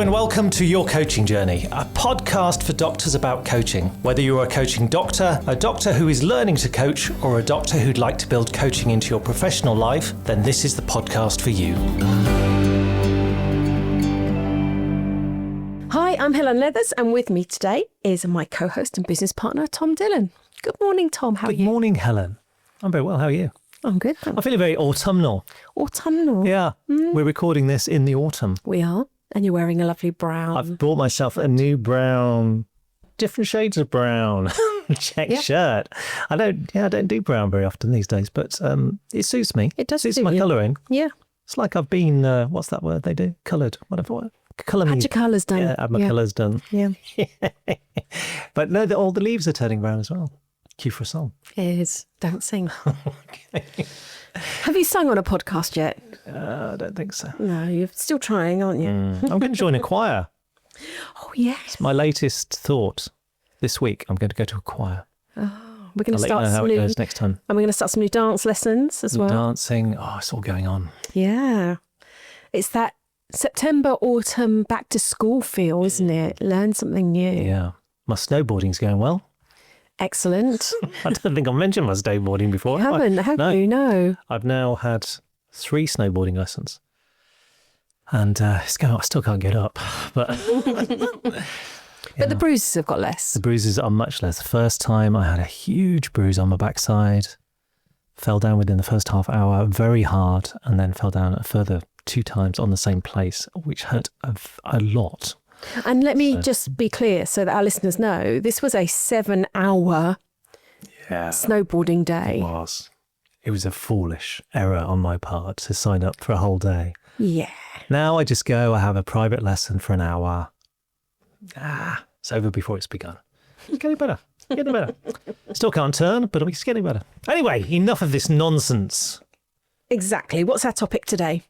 Hello and welcome to Your Coaching Journey, a podcast for doctors about coaching. Whether you're a coaching doctor, a doctor who is learning to coach, or a doctor who'd like to build coaching into your professional life, then this is the podcast for you. Hi, I'm Helen Leathers, and with me today is my co-host and business partner, Tom Dillon. Good morning, Tom. How are you? Good morning, Helen. I'm very well. How are you? I'm good. I'm feeling very autumnal. Autumnal. Yeah, We're recording this in the autumn. We are. And you're wearing a lovely brown. I've bought myself a new brown, different shades of brown check shirt. I don't do brown very often these days, but it suits me. It does suits suit my you. colouring. Yeah. It's like I've been, what's that word they do? Coloured. Whatever. Colour me. Had your colours done. Yeah, had my colours done. Yeah. But no, all the leaves are turning brown as well. Cue for a song. It is. Don't sing. Okay. Have you sung on a podcast yet? I don't think so. No, you're still trying, aren't you? I'm going to join a choir. Oh, yes. My latest thought this week, I'm going to go to a choir. Oh, we're going I'll to let you know start how some it new. goes next time. And we're going to start some new dance lessons as well. Dancing. Oh, it's all going on. Yeah. It's that September, autumn, back to school feel, isn't it? Learn something new. Yeah. My snowboarding's going well. Excellent. I don't think I've mentioned my snowboarding before. You haven't, have you? No. I've now had 3 snowboarding lessons. And it's going, I still can't get up. But But the bruises have got less. the bruises are much less. The first time I had a huge bruise on my backside, fell down within the first half hour very hard, and then fell down a further 2 times on the same place, which hurt a lot. And let me just be clear so that our listeners know, this was a 7-hour snowboarding day. It was a foolish error on my part to sign up for a whole day. Yeah. Now I just go, I have a private lesson for an hour. It's over before it's begun. It's getting better. Getting better. Still can't turn, but it's getting better. Anyway, enough of this nonsense. Exactly. What's our topic today?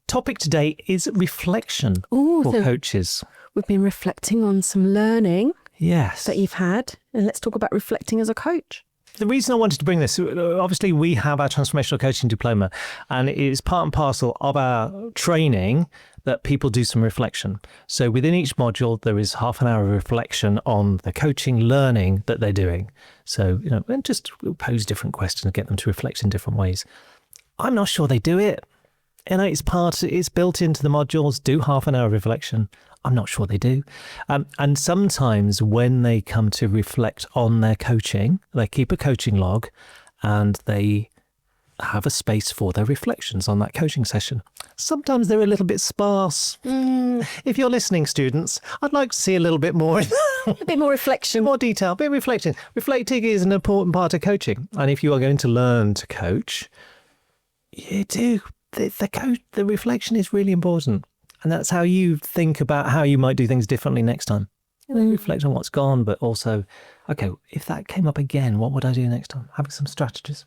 Topic today is reflection Ooh, for so coaches. we've been reflecting on some learning Yes. that you've had, and let's talk about reflecting as a coach. The reason I wanted to bring this, obviously we have our transformational coaching diploma, and it is part and parcel of our training that people do some reflection. So within each module, there is half an hour of reflection on the coaching learning that they're doing. So, and just pose different questions, get them to reflect in different ways. I'm not sure they do it. It's built into the modules, do half an hour of reflection. I'm not sure they do. And sometimes when they come to reflect on their coaching, they keep a coaching log and they have a space for their reflections on that coaching session. Sometimes they're a little bit sparse. If you're listening, students, I'd like to see a little bit more. A bit more reflection. More detail, a bit of reflecting. Reflecting is an important part of coaching. And if you are going to learn to coach, you do. The reflection is really important. And that's how you think about how you might do things differently next time. Reflect on what's gone, but also, okay, if that came up again, what would I do next time? Having some strategies.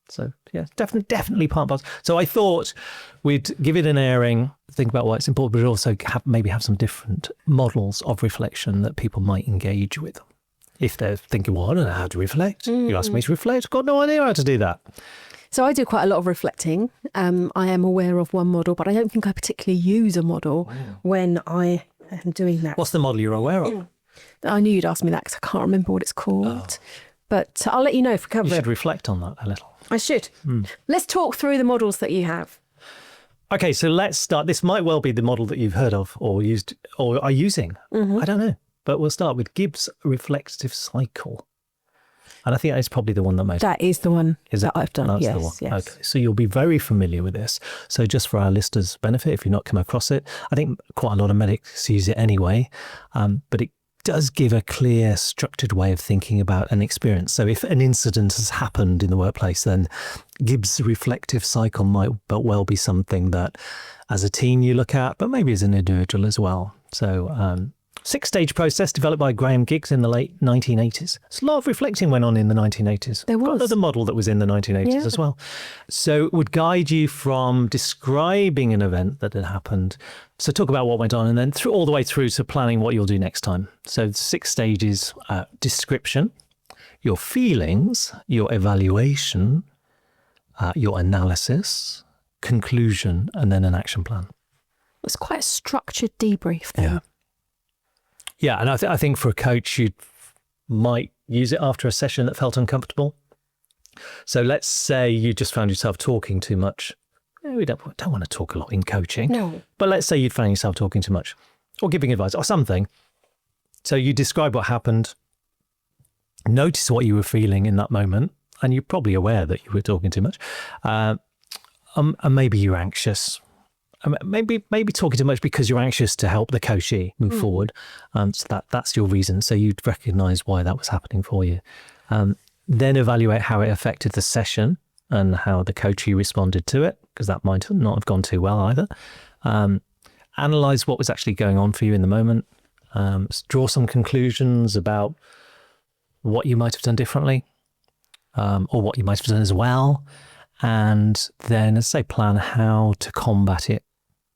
So, yeah, definitely part of it. So I thought we'd give it an airing, think about why it's important, but also maybe have some different models of reflection that people might engage with. If they're thinking, well, I don't know how to reflect. You ask me to reflect, I've got no idea how to do that. So I do quite a lot of reflecting. I am aware of one model, but I don't think I particularly use a model when I am doing that. What's the model you're aware of? I knew you'd ask me that because I can't remember what it's called. But I'll let you know if we cover You it. should reflect on that a little. I should. Let's talk through the models that you have. Okay, so let's start. This might well be the model that you've heard of or used or are using. I don't know. But we'll start with Gibbs' reflective cycle. And I think that's probably the one that most... That is the one that I've done. That's Yes, the one. yes. Okay, so you'll be very familiar with this. So just for our listeners' benefit, if you've not come across it, I think quite a lot of medics use it anyway, but it does give a clear, structured way of thinking about an experience. So if an incident has happened in the workplace, then Gibbs' reflective cycle might well be something that as a team you look at, but maybe as an individual as well. So 6-stage process developed by Graham Giggs in the late 1980s. So a lot of reflecting went on in the 1980s. There was. Got another model that was in the 1980s as well. So it would guide you from describing an event that had happened. So talk about what went on and then all the way through to planning what you'll do next time. So 6 stages: description, your feelings, your evaluation, your analysis, conclusion, and then an action plan. It's quite a structured debrief then. Yeah. Yeah, and I think for a coach, you might use it after a session that felt uncomfortable. So let's say you just found yourself talking too much. We don't want to talk a lot in coaching. No. But let's say you'd found yourself talking too much or giving advice or something. So you describe what happened, notice what you were feeling in that moment, and you're probably aware that you were talking too much. And maybe you're anxious. Maybe talking too much because you're anxious to help the coachee move forward. So that's your reason. So you'd recognise why that was happening for you. Then evaluate how it affected the session and how the coachee responded to it, because that might not have gone too well either. Analyse what was actually going on for you in the moment. Draw some conclusions about what you might have done differently, or what you might have done as well. And then, as I say, plan how to combat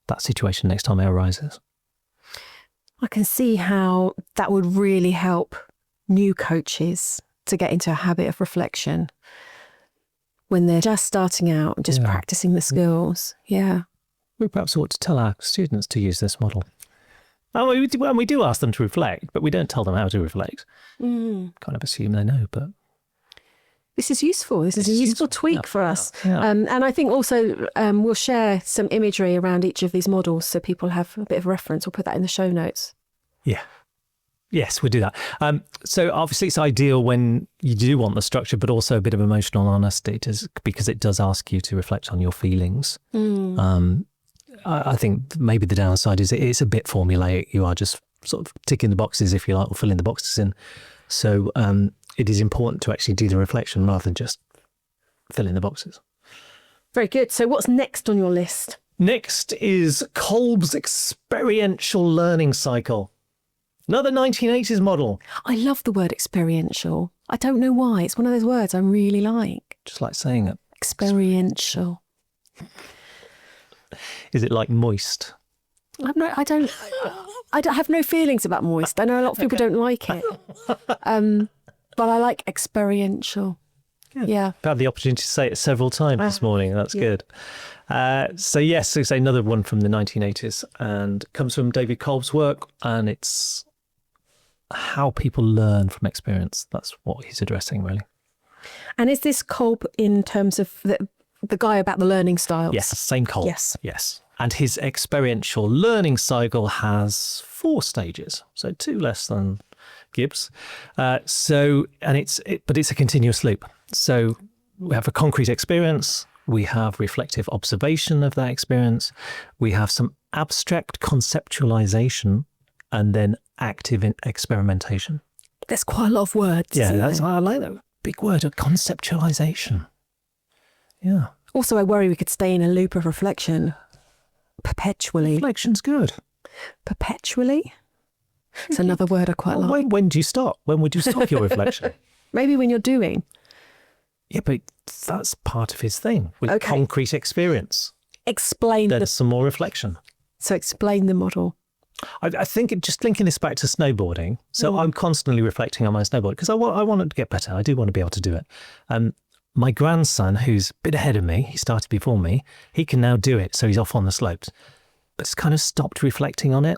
that situation next time it arises. I can see how that would really help new coaches to get into a habit of reflection when they're just starting out and just practicing the skills. Yeah. We perhaps ought to tell our students to use this model. And we do ask them to reflect, but we don't tell them how to reflect. Kind of assume they know, but... This is useful. This is a useful tweak for us. Yeah. And I think also we'll share some imagery around each of these models so people have a bit of reference. We'll put that in the show notes. Yeah. Yes, we'll do that. So obviously it's ideal when you do want the structure, but also a bit of emotional honesty because it does ask you to reflect on your feelings. I think maybe the downside is it's a bit formulaic. You are just sort of ticking the boxes, if you like, or filling the boxes in. So it is important to actually do the reflection rather than just fill in the boxes. Very good. So what's next on your list? Next is Kolb's experiential learning cycle. Another 1980s model. I love the word experiential. I don't know why. It's one of those words I really like. Just like saying it. Experiential. Is it like moist? I don't have no feelings about moist. I know a lot of people don't like it. But I like experiential. Yeah. I've had the opportunity to say it several times this morning. That's good. So it's another one from the 1980s and comes from David Kolb's work, and it's how people learn from experience. That's what he's addressing, really. And is this Kolb in terms of the guy about the learning styles? Yes, same Kolb. Yes. And his experiential learning cycle has 4 stages, so 2 less than Gibbs. But it's a continuous loop. So we have a concrete experience, we have reflective observation of that experience, we have some abstract conceptualization, and then active experimentation. There's quite a lot of words. Yeah, I like that big word of conceptualization. Yeah. Also, I worry we could stay in a loop of reflection perpetually. Reflection's good. Perpetually? It's another word I quite like. When do you stop? When would you stop your reflection? Maybe when you're doing. Yeah, but that's part of his thing. With concrete experience. Explain There's some more reflection. So explain the model. I think just linking this back to snowboarding. So I'm constantly reflecting on my snowboard because I want it to get better. I do want to be able to do it. My grandson, who's a bit ahead of me, he started before me, he can now do it. So he's off on the slopes. But it's kind of stopped reflecting on it.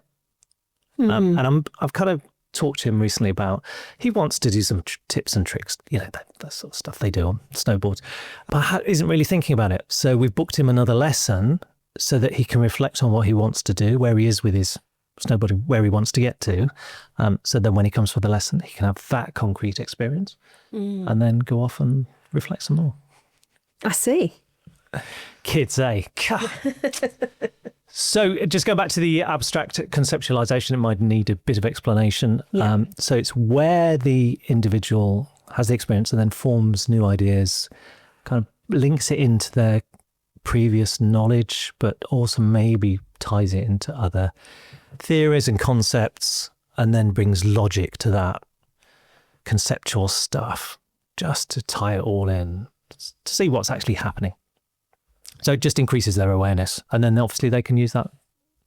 And I've kind of talked to him recently about, he wants to do some tips and tricks, that sort of stuff they do on snowboards, but isn't really thinking about it. So we've booked him another lesson so that he can reflect on what he wants to do, where he is with his snowboarding, where he wants to get to. So then when he comes for the lesson, he can have that concrete experience and then go off and reflect some more. I see. Kids, eh? So just go back to the abstract conceptualization. It might need a bit of explanation. Yeah. So it's where the individual has the experience and then forms new ideas, kind of links it into their previous knowledge, but also maybe ties it into other theories and concepts, and then brings logic to that conceptual stuff just to tie it all in, to see what's actually happening. So it just increases their awareness. And then obviously they can use that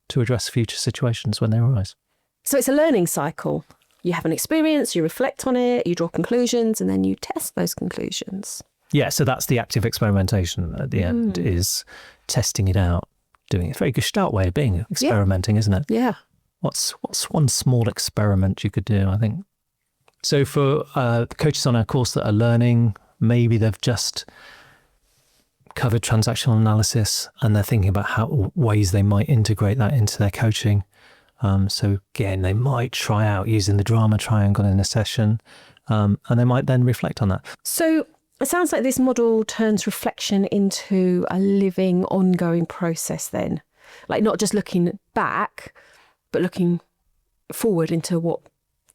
to address future situations when they arise. So it's a learning cycle. You have an experience, you reflect on it, you draw conclusions, and then you test those conclusions. Yeah, so that's the active experimentation at the end, is testing it out. doing it. It's a very Gestalt way of being, experimenting, isn't it? Yeah. What's one small experiment you could do, I think? So for the coaches on our course that are learning, maybe they've just covered transactional analysis and they're thinking about how ways they might integrate that into their coaching. So again, they might try out using the drama triangle in a session, and they might then reflect on that. So it sounds like this model turns reflection into a living, ongoing process then. Like not just looking back, but looking forward into what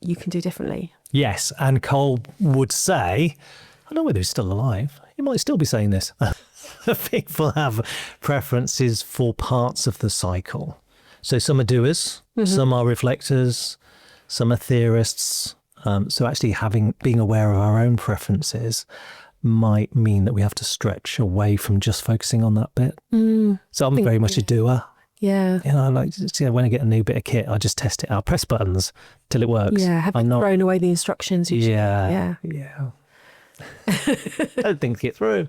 you can do differently. Yes, and Cole would say, I don't know whether he's still alive, he might still be saying this, people have preferences for parts of the cycle. So some are doers, some are reflectors, some are theorists. So actually being aware of our own preferences might mean that we have to stretch away from just focusing on that bit. So I'm very much a doer. Yeah. You know, like when I get a new bit of kit, I just test it out, press buttons till it works. Yeah, have you thrown away the instructions usually? Yeah. I don't think get through.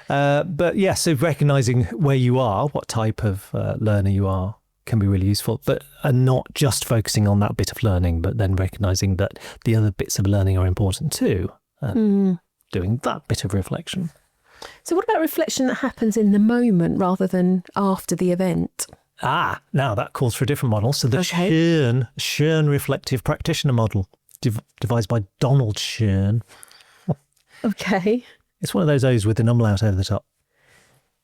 But yeah, so recognising where you are, what type of learner you are, can be really useful, but not just focusing on that bit of learning, but then recognising that the other bits of learning are important too, and doing that bit of reflection. So what about reflection that happens in the moment rather than after the event? Now that calls for a different model. So the Schön reflective practitioner model, devised by Donald Schön. Okay. It's one of those O's with an umlaut over the top.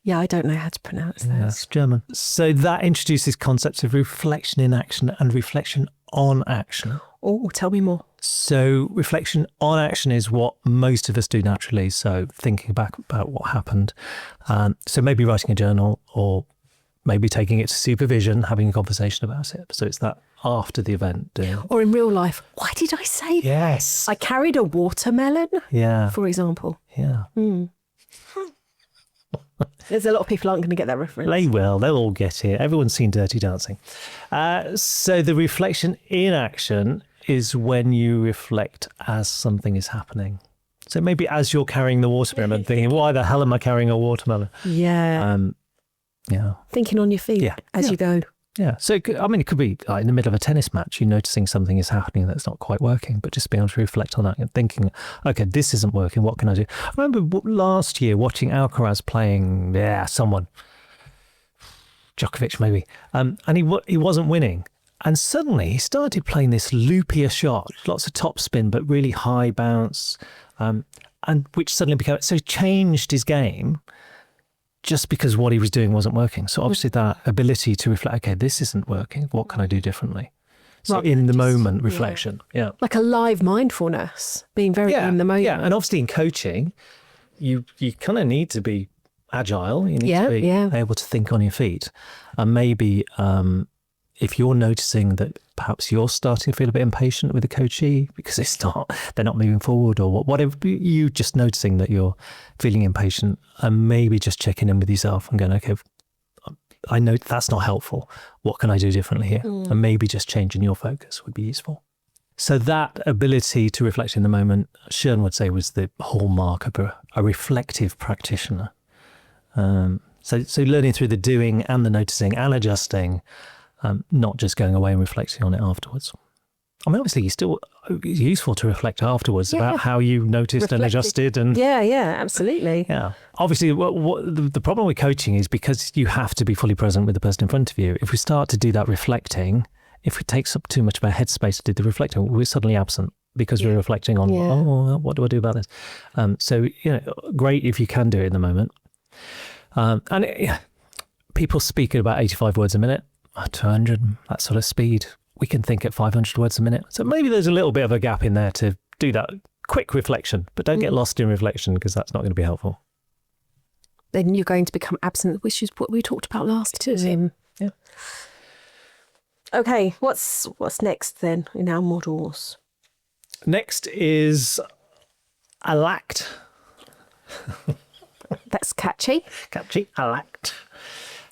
Yeah, I don't know how to pronounce that. That's German. So that introduces concepts of reflection in action and reflection on action. Oh, tell me more. So reflection on action is what most of us do naturally. So thinking back about what happened. So maybe writing a journal, or maybe taking it to supervision, having a conversation about it. So it's that after the event. Or in real life, why did I say that? Yes. I carried a watermelon, for example. Yeah. There's a lot of people aren't going to get that reference. They will. They'll all get it. Everyone's seen Dirty Dancing. So the reflection in action is when you reflect as something is happening. So maybe as you're carrying the watermelon, thinking, why the hell am I carrying a watermelon? Yeah. Thinking on your feet as you go. Yeah. So, it could be like in the middle of a tennis match, you're noticing something is happening that's not quite working, but just being able to reflect on that and thinking, okay, this isn't working. What can I do? I remember last year watching Alcaraz playing, someone, Djokovic maybe, and he wasn't winning. And suddenly he started playing this loopier shot, lots of topspin, but really high bounce, and which suddenly became, so he changed his game just because what he was doing wasn't working. So obviously that ability to reflect, okay, this isn't working. What can I do differently? So in the moment reflection. Yeah. Like a live mindfulness, being very in the moment. Yeah. And obviously in coaching, you kind of need to be agile. You need to be able to think on your feet. And maybe if you're noticing that perhaps you're starting to feel a bit impatient with the coachee because they're not moving forward, or whatever, you just noticing that you're feeling impatient, and maybe just checking in with yourself and going, okay, I know that's not helpful. What can I do differently here? And maybe just changing your focus would be useful. So that ability to reflect in the moment, Schön would say, was the hallmark of a reflective practitioner. So learning through the doing and the noticing and adjusting, not just going away and reflecting on it afterwards. I mean, obviously, it's useful to reflect afterwards about how you noticed and adjusted. And absolutely. Yeah. Obviously, the problem with coaching is because you have to be fully present with the person in front of you. If we start to do that reflecting, if it takes up too much of our headspace to do the reflecting, we're suddenly absent because we're reflecting on, what do I do about this? So, great if you can do it in the moment. People speak at about 85 words a minute. 200, that sort of speed. We can think at 500 words a minute. So maybe there's a little bit of a gap in there to do that quick reflection, but don't get lost in reflection because that's not going to be helpful. Then you're going to become absent, which is what we talked about last time. Yeah. Okay, what's next then in our models? Next is alact. That's catchy. Catchy, alact.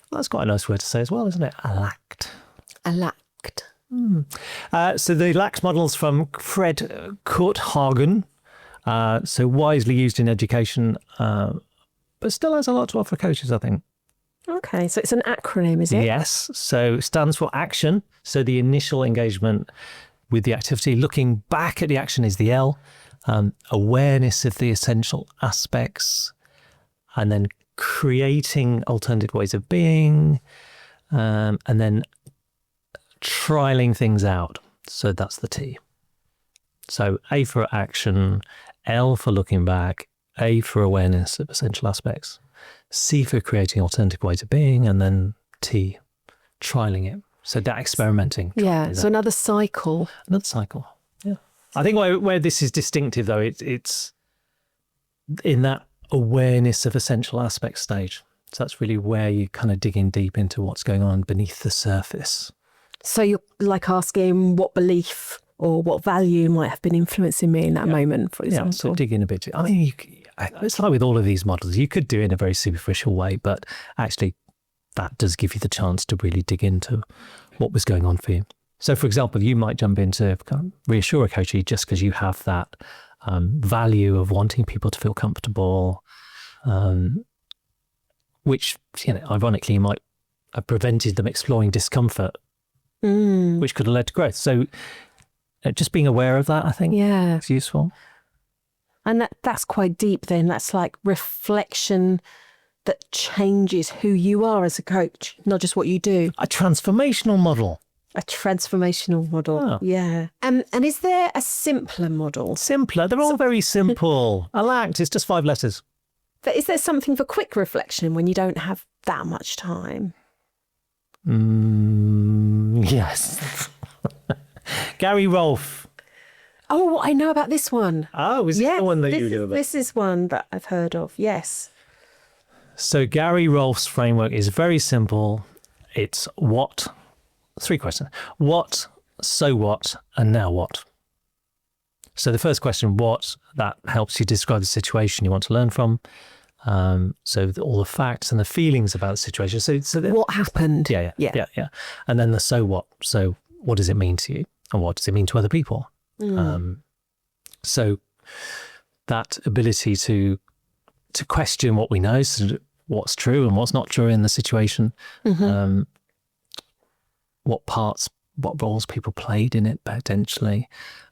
Well, that's quite a nice word to say as well, isn't it? Alact. Alact. So the lax model's from Fred Korthagen. So wisely used in education, but still has a lot to offer coaches, I think. Okay, so it's an acronym, is it? Yes. So it stands for action. So the initial engagement with the activity, looking back at the action is the L, awareness of the essential aspects, and then creating alternative ways of being, and then trialing things out. So that's the T. So A for action, L for looking back, A for awareness of essential aspects, C for creating alternative ways of being, and then T, trialing it. So that experimenting. Yeah, so another cycle. Another cycle. Yeah. I think where this is distinctive, though, it's in that awareness of essential aspects stage. So that's really where you kind of dig in deep into what's going on beneath the surface. So you're like asking what belief or what value might have been influencing me in that moment, for example. Yeah, so dig in a bit. I mean, it's like with all of these models, you could do it in a very superficial way, but actually that does give you the chance to really dig into what was going on for you. So, for example, you might jump into kind of reassure a coachee just because you have that value of wanting people to feel comfortable, which, ironically might have prevented them exploring discomfort, which could have led to growth. So just being aware of that, I think, is useful. And that's quite deep then. That's like reflection that changes who you are as a coach, not just what you do. A transformational model. A transformational model. Oh. Yeah. And is there a simpler model? Simpler. They're all very simple. ALACT is just 5 letters. But is there something for quick reflection when you don't have that much time? Yes. Gary Rolfe. Oh, I know about this one. Oh, is it the one that you knew about? This is one that I've heard of, yes. So Gary Rolfe's framework is very simple. It's what, 3 questions. What, so what, and now what? So the first question, what, that helps you describe the situation you want to learn from. So all the facts and the feelings about the situation. So what happened? Yeah. And then the so what. So what does it mean to you? And what does it mean to other people? So that ability to question what we know, so what's true and what's not true in the situation, what roles people played in it potentially,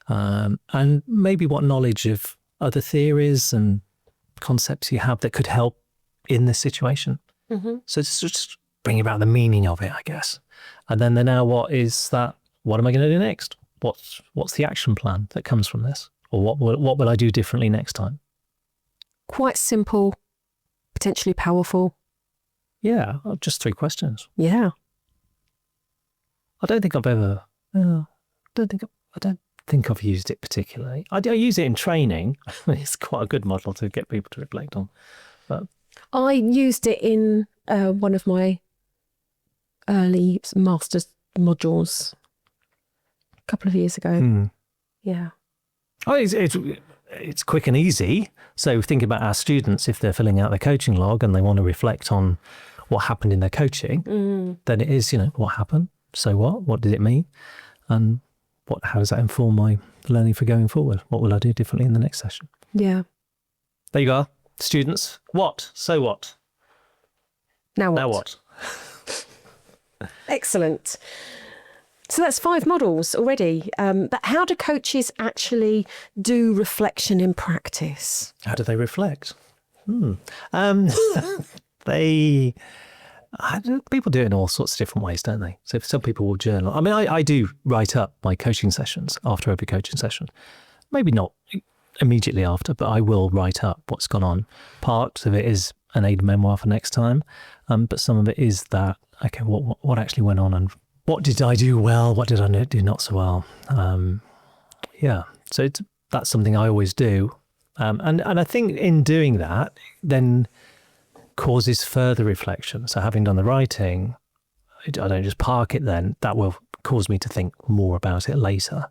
and maybe what knowledge of other theories and concepts you have that could help in this situation. So it's just bring about the meaning of it, I guess. And then the now what is that, what am I going to do next? What's the action plan that comes from this? Or what will I do differently next time? Quite simple, potentially powerful. Yeah, just 3 questions. Yeah. I don't think I've used it particularly. I use it in training. It's quite a good model to get people to reflect on. But I used it in one of my early master's modules a couple of years ago. Yeah. Oh, it's quick and easy. So think about our students, if they're filling out their coaching log and they want to reflect on what happened in their coaching, then it is, what happened? So what did it mean? And how does that inform my learning for going forward? What will I do differently in the next session? Yeah. There you go. Students, what? So what? Now what? Now what? Excellent. So that's 5 models already. But how do coaches actually do reflection in practice? How do they reflect? People do it in all sorts of different ways, don't they? So some people will journal. I mean, I do write up my coaching sessions after every coaching session. Maybe not immediately after, but I will write up what's gone on. Part of it is an aid memoir for next time, but some of it is that, okay, what actually went on and what did I do well? What did I do not so well? So that's something I always do. And I think in doing that, then causes further reflection. So having done the writing, I don't just park it then. That will cause me to think more about it later.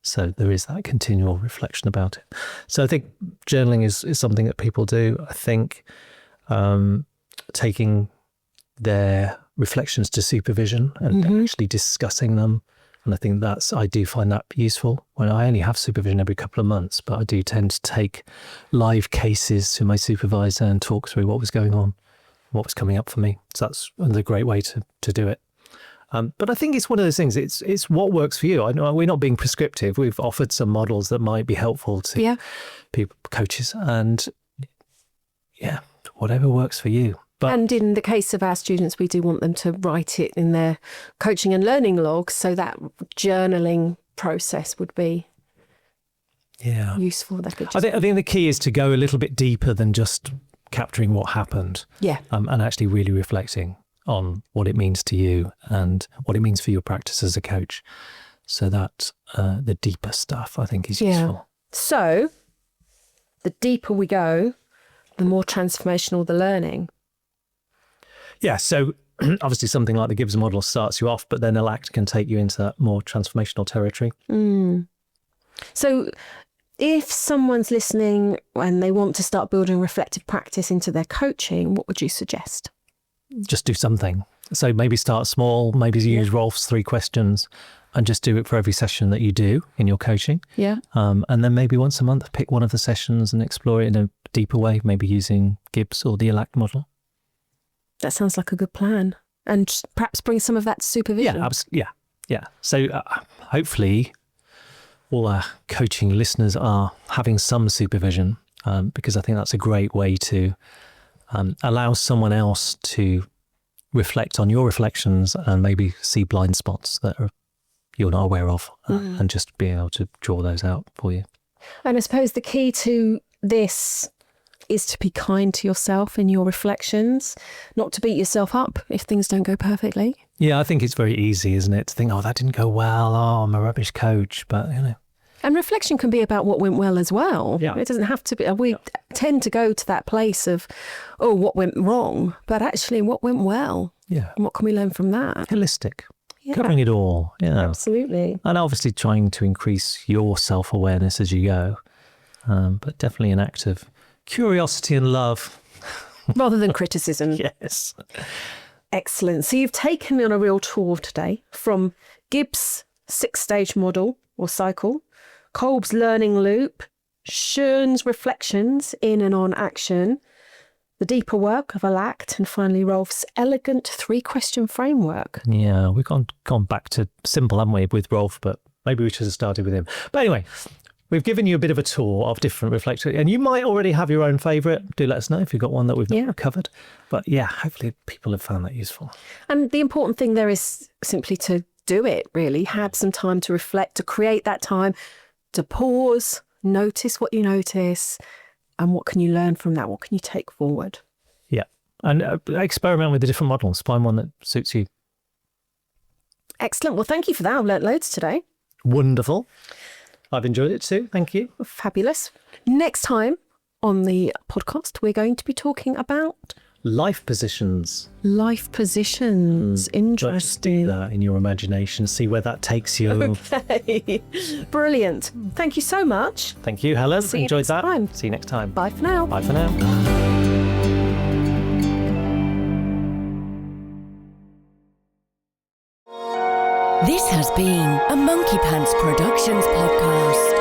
So there is that continual reflection about it. So I think journaling is something that people do. I think taking their reflections to supervision and actually discussing them. And I think I do find that useful. When I only have supervision every couple of months, but I do tend to take live cases to my supervisor and talk through what was going on. what was coming up for me. So that's a great way to do it. But I think it's one of those things. It's what works for you. I know we're not being prescriptive. We've offered some models that might be helpful to people, coaches, and whatever works for you. But, and in the case of our students, we do want them to write it in their coaching and learning log, so that journaling process would be useful. They could I think the key is to go a little bit deeper than just capturing what happened. And actually really reflecting on what it means to you and what it means for your practice as a coach. So that the deeper stuff, I think, is useful. So the deeper we go, the more transformational the learning. Yeah, so obviously something like the Gibbs model starts you off, but then ELACT can take you into that more transformational territory. So if someone's listening and they want to start building reflective practice into their coaching, what would you suggest? Just do something. So maybe start small, maybe use Rolf's 3 questions and just do it for every session that you do in your coaching. And then maybe once a month, pick one of the sessions and explore it in a deeper way, maybe using Gibbs or the ELACT model. That sounds like a good plan. And perhaps bring some of that to supervision. Yeah. So hopefully all our coaching listeners are having some supervision, because I think that's a great way to allow someone else to reflect on your reflections and maybe see blind spots that you're not aware of, and just be able to draw those out for you. And I suppose the key to this is to be kind to yourself in your reflections, not to beat yourself up if things don't go perfectly. Yeah, I think it's very easy, isn't it, to think, oh, that didn't go well, oh, I'm a rubbish coach, but, you know. And reflection can be about what went well as well. Yeah. It doesn't have to be. We tend to go to that place of, oh, what went wrong, but actually what went well. Yeah. And what can we learn from that? Holistic. Covering it all. Yeah. Absolutely. And obviously trying to increase your self-awareness as you go, but definitely an act of curiosity and love. Rather than criticism. Yes. Excellent. So you've taken me on a real tour today from Gibbs' 6-stage model or cycle, Kolb's learning loop, Schoen's reflections in and on action, the deeper work of ELACT, and finally Rolf's elegant 3-question framework. Yeah, we've gone back to simple, haven't we, with Rolf, but maybe we should have started with him. But anyway, we've given you a bit of a tour of different reflections, and you might already have your own favourite. Do let us know if you've got one that we've not covered. But yeah, hopefully people have found that useful. And the important thing there is simply to do it, really. Have some time to reflect, to create that time, to pause, notice what you notice, and what can you learn from that? What can you take forward? Yeah. And experiment with the different models. Find one that suits you. Excellent. Well, thank you for that. I've learnt loads today. Wonderful. I've enjoyed it too. Thank you. Fabulous. Next time on the podcast, we're going to be talking about life positions. Life positions. Interesting. Just do that in your imagination. See where that takes you. Okay. Brilliant. Thank you so much. Thank you, Helen. See you Enjoyed next that. time. See you next time. Bye for now. Bye for now. This has been a Monkey Pants Productions podcast.